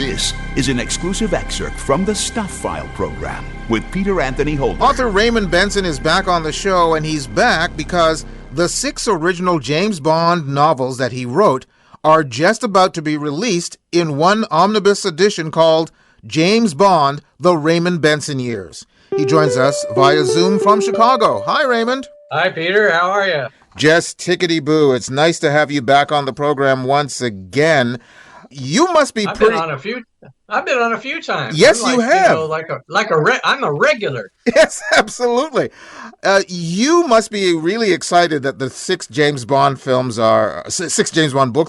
This is an exclusive excerpt from the Stuff File program with Peter Anthony Holder. Author Raymond Benson is back on the show, and he's back because the 6 original James Bond novels that he wrote are just about to be released in one omnibus edition called James Bond, The Raymond Benson Years. He joins us via Zoom from Chicago. Hi, Raymond. Hi, Peter. How are you? Just tickety-boo. It's nice to have you back on the program once again. You must be I've been on a few times. Yes, you have. I'm a regular. Yes, absolutely. You must be really excited that the 6 James Bond books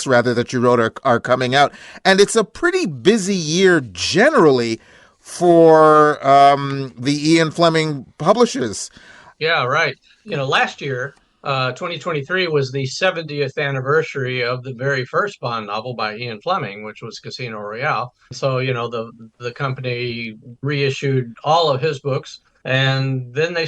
that you wrote are coming out. And it's a pretty busy year generally for the Ian Fleming publishers. Yeah, right. Last year, 2023 was the 70th anniversary of the very first Bond novel by Ian Fleming, which was Casino Royale. So, the company reissued all of his books, and then they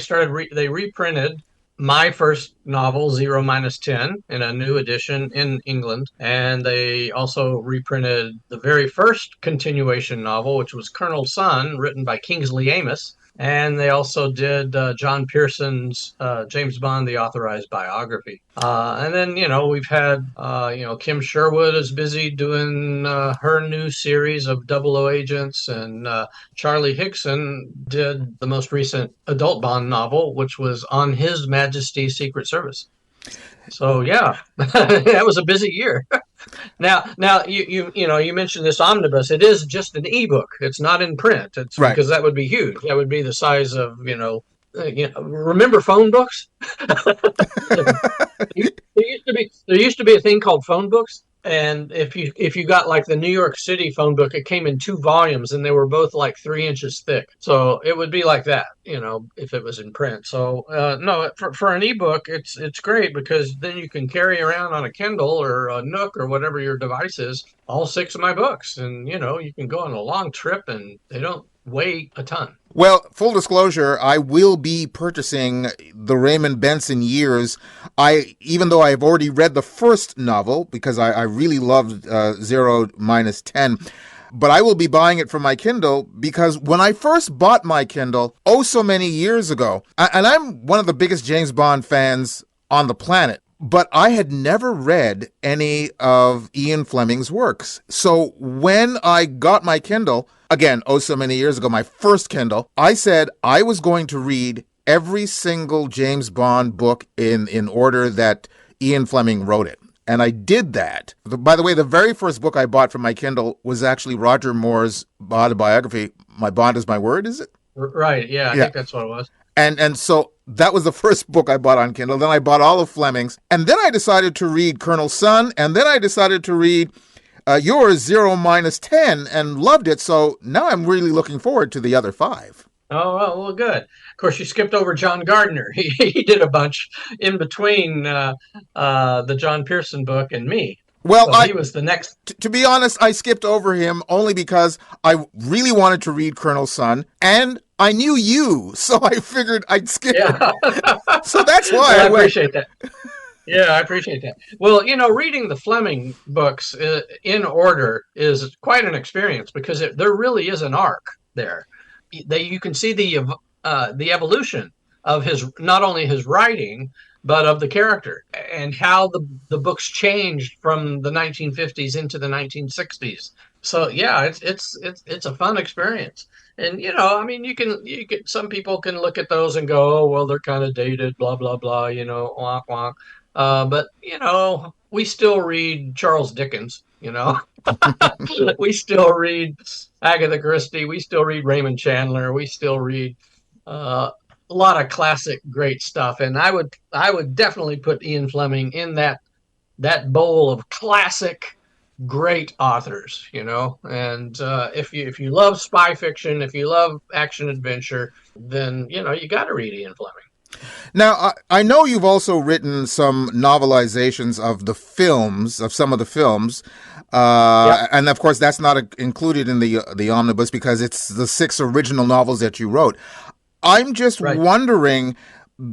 reprinted my first novel, 0-10, in a new edition in England. And they also reprinted the very first continuation novel, which was Colonel Sun, written by Kingsley Amis. And they also did John Pearson's James Bond, the authorized biography. And then, we've had, Kim Sherwood is busy doing her new series of 00 agents. And Charlie Hickson did the most recent adult Bond novel, which was On His Majesty's Secret Service. So, yeah, that was a busy year. Now, you mentioned this omnibus. It is just an ebook. It's not in print. It's right. Because that would be huge. That would be the size of, remember phone books? There used to be a thing called phone books. And if you got like the New York City phone book, it came in 2 volumes and they were both like 3 inches thick. So it would be like that, if it was in print. So no, for an ebook, it's great because then you can carry around on a Kindle or a Nook or whatever your device is, all 6 of my books. And, you can go on a long trip and they don't weigh a ton. Well, full disclosure, I will be purchasing the Raymond Benson Years. Even though I've already read the first novel, because I really loved 0-10, but I will be buying it for my Kindle because when I first bought my Kindle, so many years ago, and I'm one of the biggest James Bond fans on the planet, but I had never read any of Ian Fleming's works. So when I got my Kindle, again, so many years ago, my first Kindle, I said I was going to read every single James Bond book in order that Ian Fleming wrote it. And I did that. By the way, the very first book I bought from my Kindle was actually Roger Moore's autobiography, My Bond is My Word, is it? Right, yeah, I think that's what it was. And so that was the first book I bought on Kindle. Then I bought all of Fleming's. And then I decided to read Colonel Sun. And then I decided to read yours, 0-10, and loved it. So now I'm really looking forward to the other 5. Oh, well, good. Of course, you skipped over John Gardner. He did a bunch in between the John Pearson book and me. Well, so he was the next. To be honest, I skipped over him only because I really wanted to read Colonel Sun, and I knew you, so I figured I'd skip it. So that's why I appreciate that. Yeah, I appreciate that. Well, reading the Fleming books in order is quite an experience because there really is an arc there. You can see the evolution of not only his writing, but of the character and how the books changed from the 1950s into the 1960s. So yeah, it's a fun experience. And you can some people can look at those and go, oh well, they're kind of dated, blah blah blah, wonk wonk. But we still read Charles Dickens. We still read Agatha Christie. We still read Raymond Chandler. We still read a lot of classic great stuff. And I would definitely put Ian Fleming in that bowl of classic great authors, and if you love spy fiction, if you love action adventure, then you got to read Ian Fleming. Now, I know you've also written some novelizations of some of the films, yep. And of course that's not included in the omnibus because it's the 6 original novels that you wrote. I'm just wondering,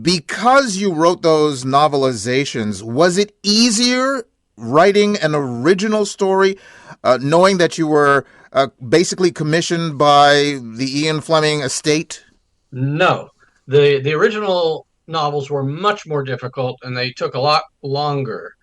because you wrote those novelizations, was it easier writing an original story, knowing that you were basically commissioned by the Ian Fleming estate? No, the original novels were much more difficult, and they took a lot longer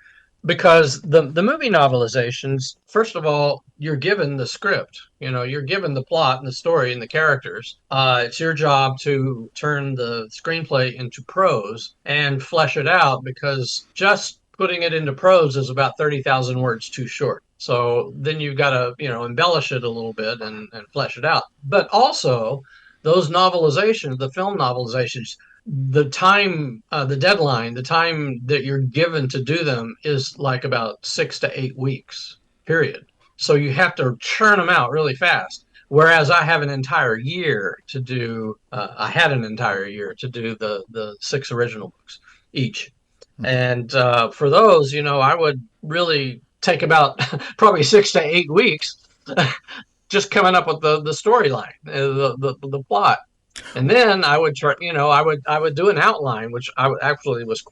because the movie novelizations, first of all, you're given the script. You're given the plot and the story and the characters. It's your job to turn the screenplay into prose and flesh it out, because just putting it into prose is about 30,000 words too short. So then you've got to, embellish it a little bit and flesh it out. But also, those novelizations, the film novelizations, the deadline, the time that you're given to do them is like about 6 to 8 weeks, period. So you have to churn them out really fast. Whereas I have an entire year to do, I had an entire year to do the six original books each. And for those, I would really take about probably 6 to 8 weeks just coming up with the storyline, the plot. And then I would try, I would do an outline, which actually was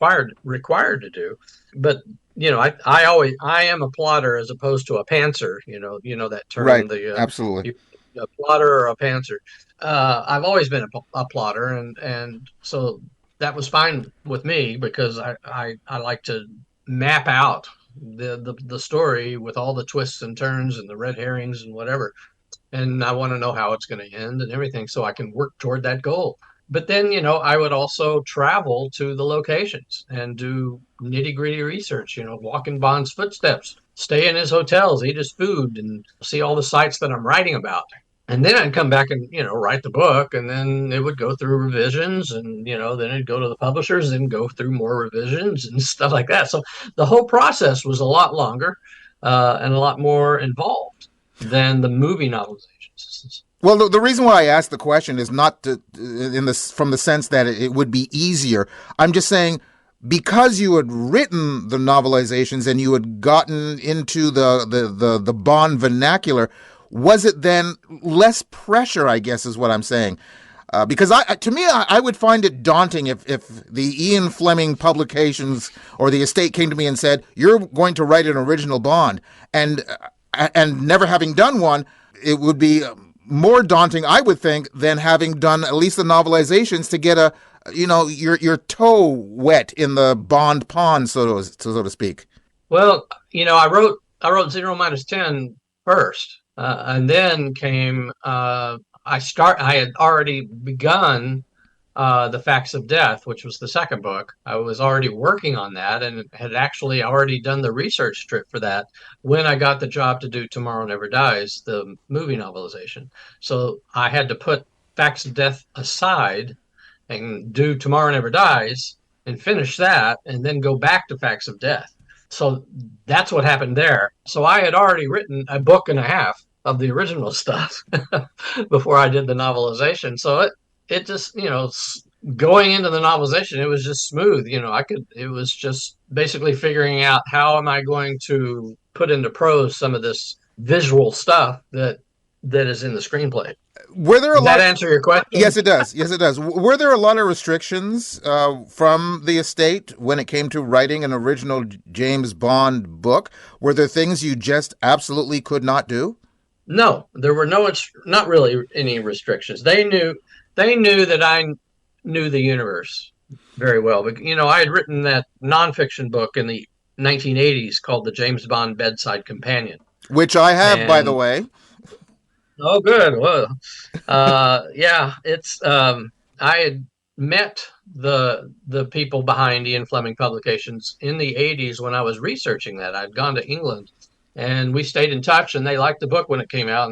required to do. But I am a plotter as opposed to a pantser. That term, Right, absolutely. a plotter or a pantser. I've always been a plotter, and so that was fine with me, because I like to map out the story with all the twists and turns and the red herrings and whatever, and I want to know how it's going to end and everything, so I can work toward that goal. But then, I would also travel to the locations and do nitty gritty research, walk in Bond's footsteps, stay in his hotels, eat his food, and see all the sites that I'm writing about. And then I'd come back and, write the book, and then it would go through revisions, and, then it'd go to the publishers and go through more revisions and stuff like that. So the whole process was a lot longer and a lot more involved than the movie novelizations. Well, the reason why I asked the question is not from the sense that it would be easier. I'm just saying, because you had written the novelizations and you had gotten into the Bond vernacular, was it then less pressure, I guess, is what I'm saying? Because to me, I would find it daunting if the Ian Fleming publications or the estate came to me and said, "You're going to write an original Bond," and never having done one, it would be more daunting, I would think, than having done at least the novelizations to get your toe wet in the Bond pond, so to speak. Well, I wrote 0-10 first. And then came I had already begun The Facts of Death, which was the second book. I was already working on that and had actually already done the research trip for that when I got the job to do Tomorrow Never Dies, the movie novelization. So I had to put Facts of Death aside and do Tomorrow Never Dies and finish that, and then go back to Facts of Death. So that's what happened there. So I had already written a book and a half of the original stuff before I did the novelization. So it just, going into the novelization, it was just smooth. It was just basically figuring out, how am I going to put into prose some of this visual stuff that is in the screenplay. Were there Does that answer your question? Yes, it does. Yes, it does. Were there a lot of restrictions from the estate when it came to writing an original James Bond book? Were there things you just absolutely could not do? No, there were not really any restrictions. They knew that I knew the universe very well. But, I had written that nonfiction book in the 1980s called The James Bond Bedside Companion. Which I have, by the way. Oh, good. Well, yeah, it's, I had met the people behind Ian Fleming Publications in the 80s when I was researching that. I'd gone to England, and we stayed in touch, and they liked the book when it came out,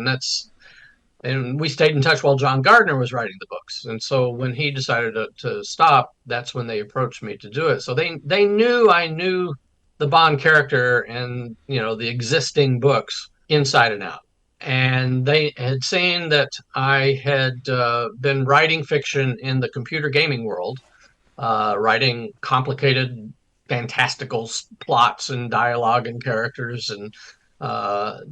and we stayed in touch while John Gardner was writing the books. And so when he decided to stop, that's when they approached me to do it. So they knew I knew the Bond character and, the existing books inside and out. And they had seen that I had been writing fiction in the computer gaming world, writing complicated, fantastical plots and dialogue and characters, and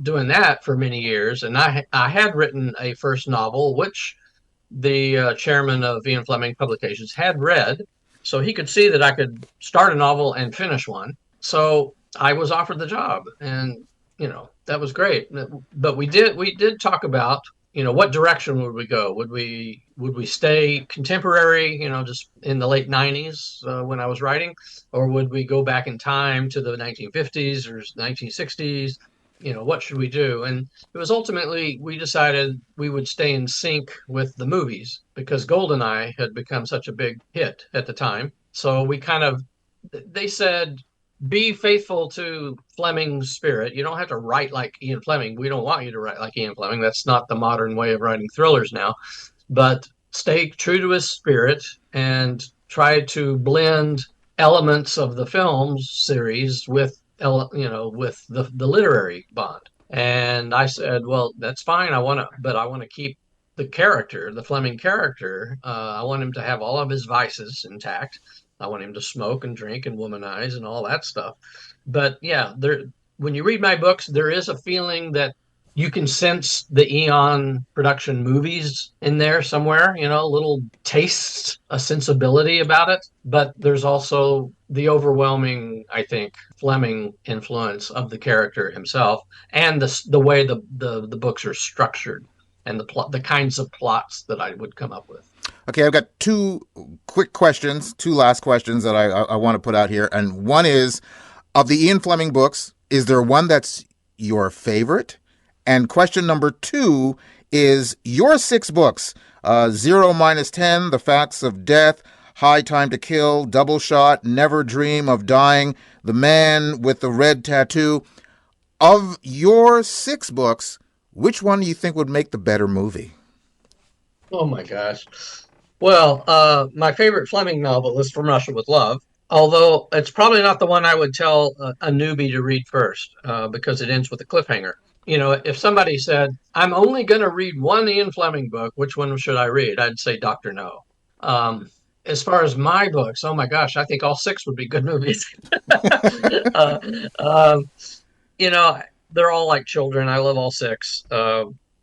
doing that for many years. And I had written a first novel, which the chairman of Ian Fleming Publications had read, so he could see that I could start a novel and finish one. So I was offered the job, and that was great. But we did talk about what direction would we go? Would we stay contemporary, just in the late 90s when I was writing, or would we go back in time to the 1950s or 1960s? What should we do? And it was ultimately we decided we would stay in sync with the movies because GoldenEye had become such a big hit at the time. So they said, be faithful to Fleming's spirit. You don't have to write like Ian Fleming. We don't want you to write like Ian Fleming. That's not the modern way of writing thrillers now. But stay true to his spirit and try to blend elements of the film series with the literary Bond. And I said, well, that's fine. But I want to keep the character, the Fleming character. I want him to have all of his vices intact. I want him to smoke and drink and womanize and all that stuff. But yeah, when you read my books, there is a feeling that you can sense the Eon production movies in there somewhere, little tastes, a sensibility about it. But there's also the overwhelming, I think, Fleming influence of the character himself and the way the books are structured and the kinds of plots that I would come up with. Okay, I've got two last questions that I want to put out here. And one is, of the Ian Fleming books, is there one that's your favorite? And question number 2 is, your 6 books, 0 - 10, The Facts of Death, High Time to Kill, Double Shot, Never Dream of Dying, The Man with the Red Tattoo. Of your 6 books, which one do you think would make the better movie? Oh my gosh. Well, my favorite Fleming novel is From Russia with Love, although it's probably not the one I would tell a newbie to read first because it ends with a cliffhanger. If somebody said, I'm only going to read one Ian Fleming book, which one should I read? I'd say Dr. No. As far as my books, oh my gosh, I think all 6 would be good movies. uh, um, they're all like children. I love all 6.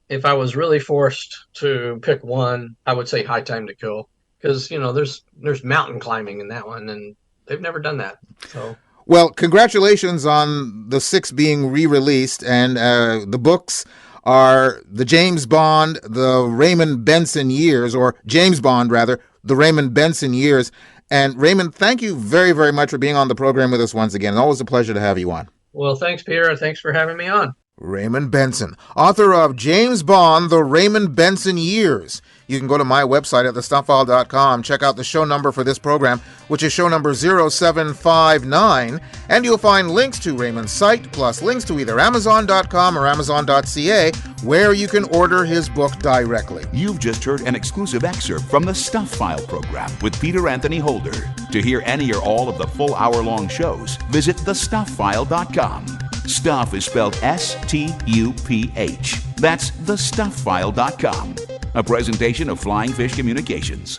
If I was really forced to pick one, I would say High Time to Kill because there's mountain climbing in that one, and they've never done that. So, well, congratulations on the 6 being re-released, and the books are the James Bond, the Raymond Benson Years, or James Bond rather, the Raymond Benson Years. And Raymond, thank you very, very much for being on the program with us once again. Always a pleasure to have you on. Well, thanks, Peter, and thanks for having me on. Raymond Benson, author of James Bond, The Raymond Benson Years. You can go to my website at thestuffile.com, check out the show number for this program, which is show number 0759, and you'll find links to Raymond's site, plus links to either Amazon.com or Amazon.ca, where you can order his book directly. You've just heard an exclusive excerpt from the Stuff File program with Peter Anthony Holder. To hear any or all of the full hour-long shows, visit thestuffile.com. Stuff is spelled S-T-U-P-H. That's thestuffile.com. A presentation of Flying Fish Communications.